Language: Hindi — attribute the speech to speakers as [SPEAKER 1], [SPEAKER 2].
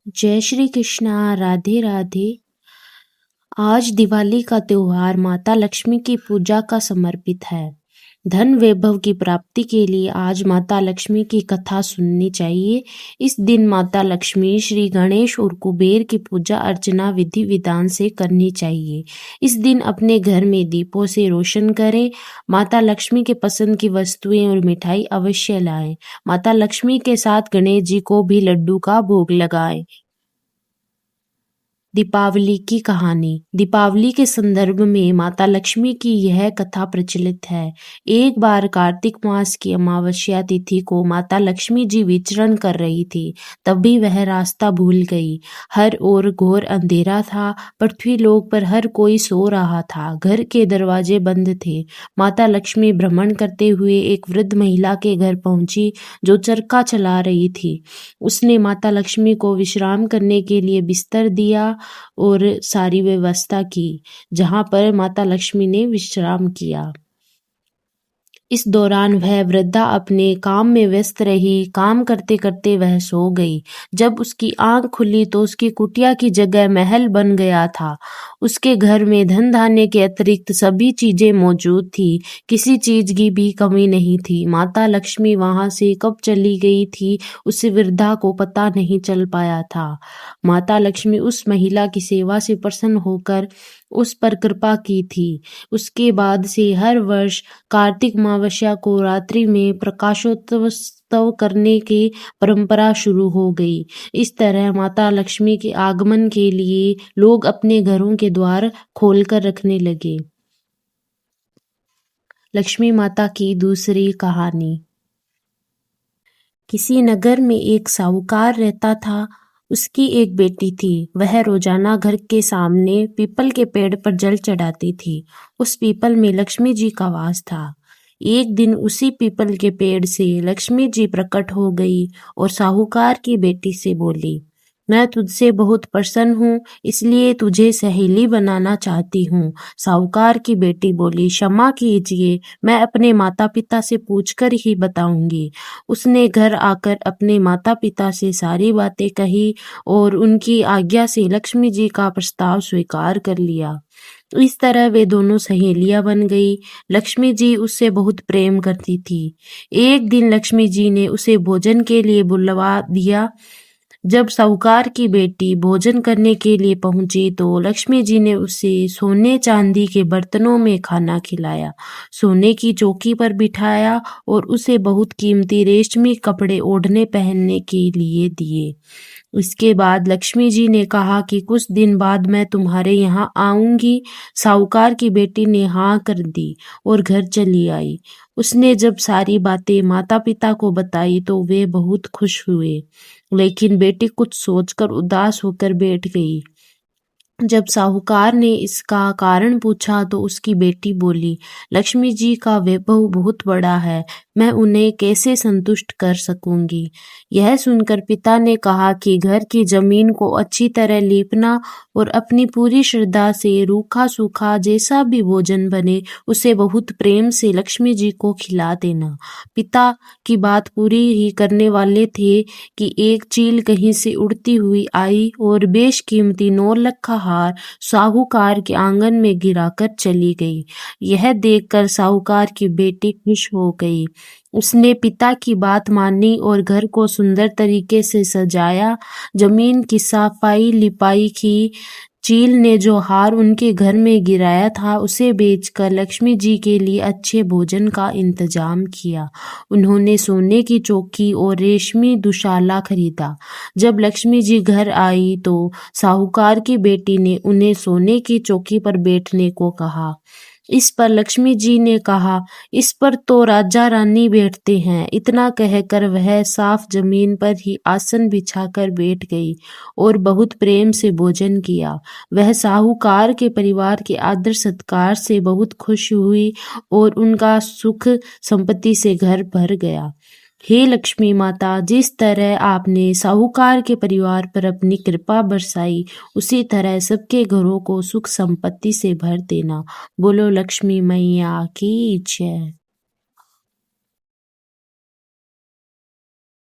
[SPEAKER 1] जय श्री कृष्णा। राधे राधे। आज दिवाली का त्योहार माता लक्ष्मी की पूजा का समर्पित है। धन वैभव की प्राप्ति के लिए आज माता लक्ष्मी की कथा सुननी चाहिए। इस दिन माता लक्ष्मी, श्री गणेश और कुबेर की पूजा अर्चना विधि विधान से करनी चाहिए। इस दिन अपने घर में दीपों से रोशन करें। माता लक्ष्मी के पसंद की वस्तुएं और मिठाई अवश्य लाएं। माता लक्ष्मी के साथ गणेश जी को भी लड्डू का भोग लगाएं। दीपावली की कहानी। दीपावली के संदर्भ में माता लक्ष्मी की यह कथा प्रचलित है। एक बार कार्तिक मास की अमावस्या तिथि को माता लक्ष्मी जी विचरण कर रही थी। तभी वह रास्ता भूल गई। हर ओर घोर अंधेरा था। पृथ्वी लोक पर हर कोई सो रहा था। घर के दरवाजे बंद थे। माता लक्ष्मी भ्रमण करते हुए एक वृद्ध महिला के घर पहुंची, जो चरखा चला रही थी। उसने माता लक्ष्मी को विश्राम करने के लिए बिस्तर दिया और सारी व्यवस्था की, जहां पर माता लक्ष्मी ने विश्राम किया। इस दौरान वह वृद्धा अपने काम में व्यस्त रही। काम करते करते वह सो गई। जब उसकी आंख खुली तो उसकी कुटिया की जगह महल बन गया था। उसके घर में धन धान्य के अतिरिक्त सभी चीजें मौजूद थी। किसी चीज की भी कमी नहीं थी। माता लक्ष्मी वहां से कब चली गई थी, उस वृद्धा को पता नहीं चल पाया था। माता लक्ष्मी उस महिला की सेवा से प्रसन्न होकर उस पर कृपा की थी। उसके बाद से हर वर्ष कार्तिक अमावस्या को रात्रि में प्रकाशोत्सव करने की परंपरा शुरू हो गई। इस तरह माता लक्ष्मी के आगमन के लिए लोग अपने घरों के द्वार खोलकर रखने लगे। लक्ष्मी माता की दूसरी कहानी। किसी नगर में एक साहूकार रहता था। उसकी एक बेटी थी। वह रोजाना घर के सामने पीपल के पेड़ पर जल चढ़ाती थी। उस पीपल में लक्ष्मी जी का वास था। एक दिन उसी पीपल के पेड़ से लक्ष्मी जी प्रकट हो गई और साहूकार की बेटी से बोली, मैं तुझसे बहुत प्रसन्न हूँ, इसलिए तुझे सहेली बनाना चाहती हूँ। साहूकार की बेटी बोली, क्षमा कीजिए, मैं अपने माता पिता से पूछकर ही बताऊंगी। उसने घर आकर अपने माता पिता से सारी बातें कही और उनकी आज्ञा से लक्ष्मी जी का प्रस्ताव स्वीकार कर लिया। इस तरह वे दोनों सहेलियां बन गई। लक्ष्मी जी उससे बहुत प्रेम करती थी। एक दिन लक्ष्मी जी ने उसे भोजन के लिए बुलवा दिया। जब साहूकार की बेटी भोजन करने के लिए पहुंची तो लक्ष्मी जी ने उसे सोने चांदी के बर्तनों में खाना खिलाया, सोने की चौकी पर बिठाया और उसे बहुत कीमती रेशमी कपड़े ओढ़ने पहनने के लिए दिए। इसके बाद लक्ष्मी जी ने कहा कि कुछ दिन बाद मैं तुम्हारे यहाँ आऊंगी। साहूकार की बेटी ने हाँ कर दी और घर चली आई। उसने जब सारी बातें माता पिता को बताई तो वे बहुत खुश हुए, लेकिन बेटी कुछ सोचकर उदास होकर बैठ गई। जब साहूकार ने इसका कारण पूछा तो उसकी बेटी बोली, लक्ष्मी जी का वैभव बहुत बड़ा है, मैं उन्हें कैसे संतुष्ट कर सकूंगी। यह सुनकर पिता ने कहा कि घर की जमीन को अच्छी तरह लीपना और अपनी पूरी श्रद्धा से रूखा सूखा जैसा भी भोजन बने उसे बहुत प्रेम से लक्ष्मी जी को खिला देना। पिता की बात पूरी ही करने वाले थे कि एक चील कहीं से उड़ती हुई आई और बेशकीमती 9 लाख का हार साहूकार के आंगन में गिराकर चली गई। यह देखकर साहूकार की बेटी खुश हो गई। उसने पिता की बात मानी और घर को सुंदर तरीके से सजाया, जमीन की सफाई लिपाई की। चील ने जो हार उनके घर में गिराया था उसे बेचकर लक्ष्मी जी के लिए अच्छे भोजन का इंतजाम किया। उन्होंने सोने की चौकी और रेशमी दुशाला खरीदा। जब लक्ष्मी जी घर आई तो साहूकार की बेटी ने उन्हें सोने की चौकी पर बैठने को कहा। इस पर लक्ष्मी जी ने कहा, इस पर तो राजा रानी बैठते हैं। इतना कहकर वह साफ जमीन पर ही आसन बिछाकर बैठ गई और बहुत प्रेम से भोजन किया। वह साहूकार के परिवार के आदर सत्कार से बहुत खुश हुई और उनका सुख संपत्ति से घर भर गया। हे लक्ष्मी माता, जिस तरह आपने साहूकार के परिवार पर अपनी कृपा बरसाई, उसी तरह सबके घरों को सुख संपत्ति से भर देना। बोलो लक्ष्मी मैया की जय।